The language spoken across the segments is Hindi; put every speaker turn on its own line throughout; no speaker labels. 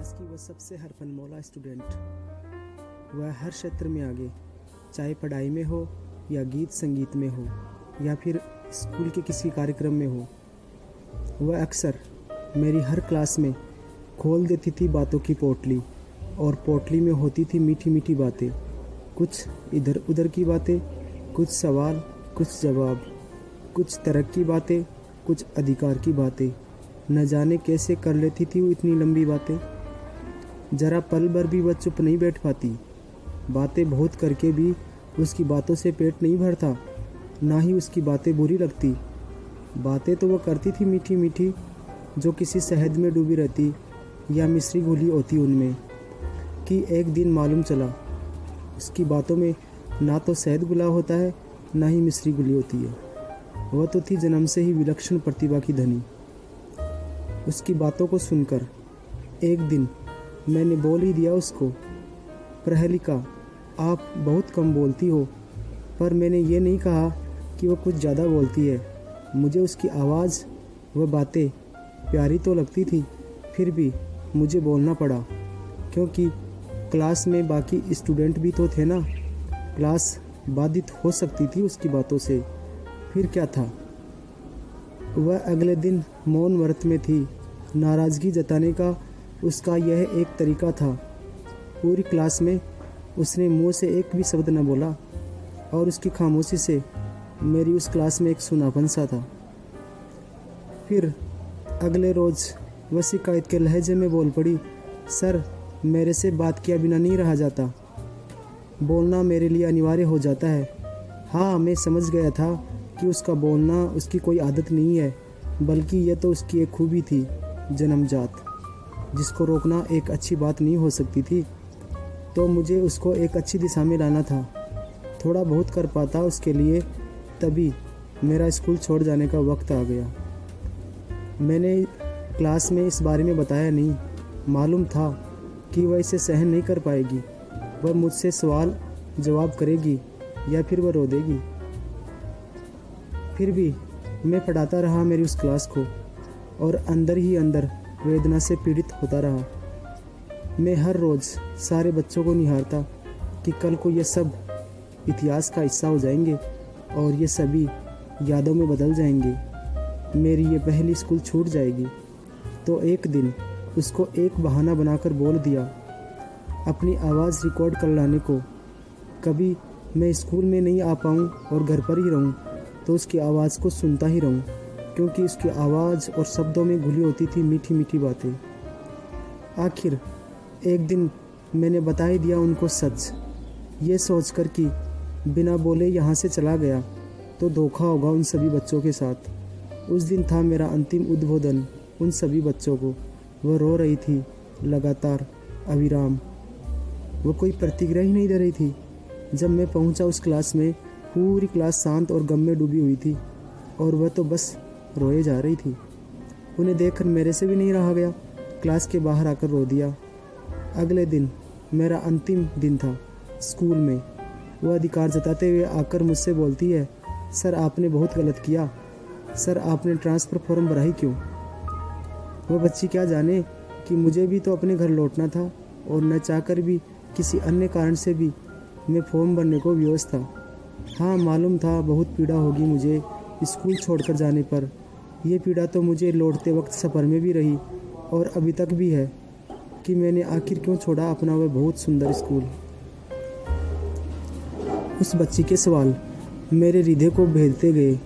क्लास की वह सबसे हरफनमौला स्टूडेंट। वह हर क्षेत्र में आगे, चाहे पढ़ाई में हो या गीत संगीत में हो या फिर स्कूल के किसी कार्यक्रम में हो। वह अक्सर मेरी हर क्लास में खोल देती थी बातों की पोटली, और पोटली में होती थी मीठी मीठी बातें। कुछ इधर उधर की बातें, कुछ सवाल, कुछ जवाब, कुछ तरक की बातें, कुछ अधिकार की बातें। न जाने कैसे कर लेती थी वो इतनी लंबी बातें। जरा पल भर भी वह चुप नहीं बैठ पाती। बातें बहुत करके भी उसकी बातों से पेट नहीं भरता, ना ही उसकी बातें बुरी लगती। बातें तो वह करती थी मीठी मीठी, जो किसी शहद में डूबी रहती या मिश्री घुली होती उनमें। कि एक दिन मालूम चला उसकी बातों में ना तो शहद घुला होता है, ना ही मिश्री घुली होती है। वह तो थी जन्म से ही विलक्षण प्रतिभा की धनी। उसकी बातों को सुनकर एक दिन मैंने बोल ही दिया उसको, प्रहेलिका, आप बहुत कम बोलती हो। पर मैंने ये नहीं कहा कि वह कुछ ज़्यादा बोलती है। मुझे उसकी आवाज़ व बातें प्यारी तो लगती थी, फिर भी मुझे बोलना पड़ा, क्योंकि क्लास में बाकी स्टूडेंट भी तो थे ना। क्लास बाधित हो सकती थी उसकी बातों से, फिर क्या था। वह अगले दिन मौन व्रत में थी। नाराज़गी जताने का उसका यह एक तरीका था। पूरी क्लास में उसने मुंह से एक भी शब्द न बोला, और उसकी खामोशी से मेरी उस क्लास में एक सुनापन सा था। फिर अगले रोज़ वह शिकायत के लहजे में बोल पड़ी, सर, मेरे से बात किया बिना नहीं रहा जाता। बोलना मेरे लिए अनिवार्य हो जाता है। हाँ, मैं समझ गया था कि उसका बोलना उसकी कोई आदत नहीं है, बल्कि यह तो उसकी एक खूबी थी, जन्मजात, जिसको रोकना एक अच्छी बात नहीं हो सकती थी। तो मुझे उसको एक अच्छी दिशा में लाना था। थोड़ा बहुत कर पाता उसके लिए, तभी मेरा स्कूल छोड़ जाने का वक्त आ गया। मैंने क्लास में इस बारे में बताया नहीं। मालूम था कि वह इसे सहन नहीं कर पाएगी। वह मुझसे सवाल जवाब करेगी या फिर वह रो देगी। फिर भी मैं पढ़ाता रहा मेरी उस क्लास को, और अंदर ही अंदर वेदना से पीड़ित होता रहा। मैं हर रोज़ सारे बच्चों को निहारता कि कल को ये सब इतिहास का हिस्सा हो जाएंगे और ये सभी यादों में बदल जाएंगे। मेरी ये पहली स्कूल छूट जाएगी। तो एक दिन उसको एक बहाना बनाकर बोल दिया, अपनी आवाज़ रिकॉर्ड कर लाने को। कभी मैं स्कूल में नहीं आ पाऊँ और घर पर ही रहूँ, तो उसकी आवाज़ को सुनता ही रहूँ, क्योंकि उसकी आवाज़ और शब्दों में घुली होती थी मीठी मीठी बातें। आखिर एक दिन मैंने बता ही दिया उनको सच, ये सोचकर कि बिना बोले यहाँ से चला गया तो धोखा होगा उन सभी बच्चों के साथ। उस दिन था मेरा अंतिम उद्बोधन उन सभी बच्चों को। वह रो रही थी लगातार, अविराम। वो कोई प्रतिक्रिया ही नहीं दे रही थी। जब मैं पहुंचा उस क्लास में, पूरी क्लास शांत और गम में डूबी हुई थी, और वह तो बस रोए जा रही थी। उन्हें देखकर मेरे से भी नहीं रहा गया। क्लास के बाहर आकर रो दिया। अगले दिन मेरा अंतिम दिन था स्कूल में। वह अधिकार जताते हुए आकर मुझसे बोलती है, सर, आपने बहुत गलत किया। सर, आपने ट्रांसफ़र फॉर्म भरा ही क्यों? वह बच्ची क्या जाने कि मुझे भी तो अपने घर लौटना था, और न चाहकर भी किसी अन्य कारण से भी मैं फॉर्म भरने को विवश था। हाँ, मालूम था बहुत पीड़ा होगी मुझे स्कूल छोड़कर जाने पर। यह पीड़ा तो मुझे लौटते वक्त सफ़र में भी रही, और अभी तक भी है, कि मैंने आखिर क्यों छोड़ा अपना वह बहुत सुंदर स्कूल। उस बच्ची के सवाल मेरे हृदय को भेदते गए।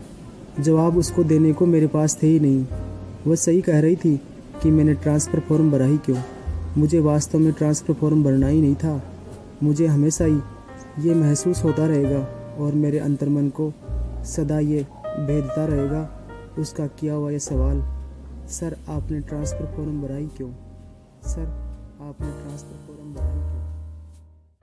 जवाब उसको देने को मेरे पास थे ही नहीं। वह सही कह रही थी कि मैंने ट्रांसफ़र फॉर्म भरा ही क्यों। मुझे वास्तव में ट्रांसफ़र फॉर्म भरना ही नहीं था। मुझे हमेशा ही ये महसूस होता रहेगा, और मेरे अंतर्मन को सदा ये भेदता रहेगा उसका किया हुआ यह सवाल, सर, आपने ट्रांसफ़र फॉर्म भरा ही क्यों? सर, आपने ट्रांसफ़र फॉर्म भरा ही क्यों?